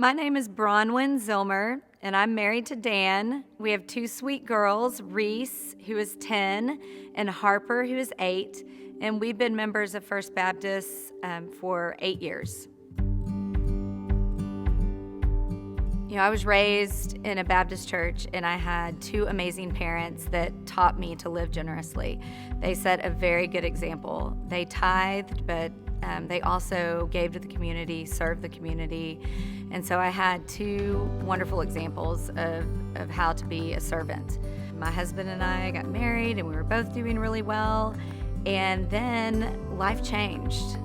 My name is Bronwen Zilmer, and I'm married to Dan. We have two sweet girls, Reese, who is 10, and Harper, who is 8, and we've been members of First Baptist for 8 years. You know, I was raised in a Baptist church, and I had two amazing parents that taught me to live generously. They set a very good example. They tithed, but they also gave to the community, served the community. And so I had two wonderful examples of how to be a servant. My husband and I got married, and we were both doing really well. And then life changed.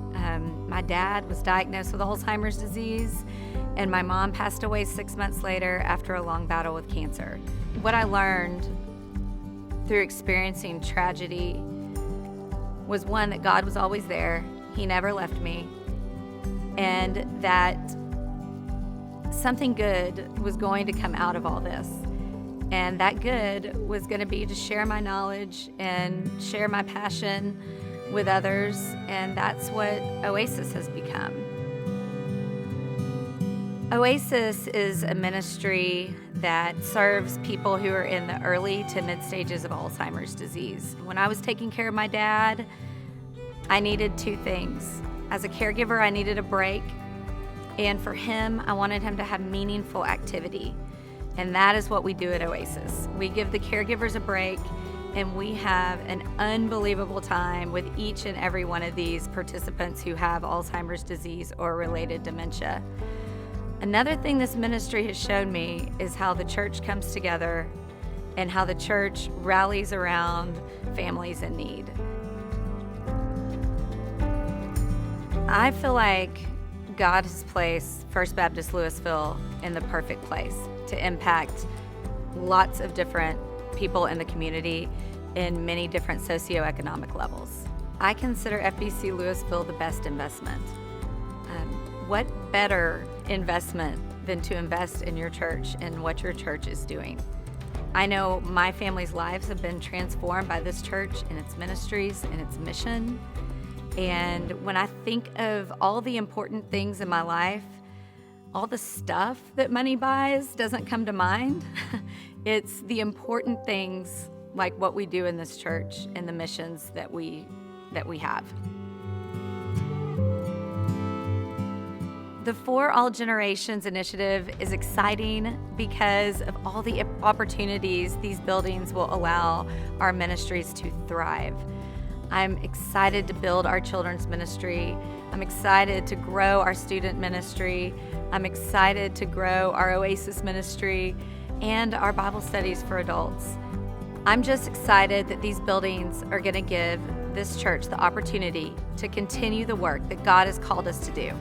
My dad was diagnosed with Alzheimer's disease, and my mom passed away 6 months later after a long battle with cancer. What I learned through experiencing tragedy was, one, that God was always there. He never left me, and that something good was going to come out of all this. And that good was going to be to share my knowledge and share my passion with others, and that's what Oasis has become. Oasis is a ministry that serves people who are in the early to mid stages of Alzheimer's disease. When I was taking care of my dad, I needed two things. As a caregiver, I needed a break, and for him, I wanted him to have meaningful activity. And that is what we do at Oasis. We give the caregivers a break, and we have an unbelievable time with each and every one of these participants who have Alzheimer's disease or related dementia. Another thing this ministry has shown me is how the church comes together and how the church rallies around families in need. I feel like God has placed First Baptist Louisville in the perfect place to impact lots of different people in the community in many different socioeconomic levels. I consider FBC Louisville the best investment. What better investment than to invest in your church and what your church is doing? I know my family's lives have been transformed by this church and its ministries and its mission. And when I think of all the important things in my life, all the stuff that money buys doesn't come to mind. It's the important things like what we do in this church and the missions that we have. The For All Generations initiative is exciting because of all the opportunities these buildings will allow our ministries to thrive. I'm excited to build our children's ministry. I'm excited to grow our student ministry. I'm excited to grow our Oasis ministry and our Bible studies for adults. I'm just excited that these buildings are going to give this church the opportunity to continue the work that God has called us to do.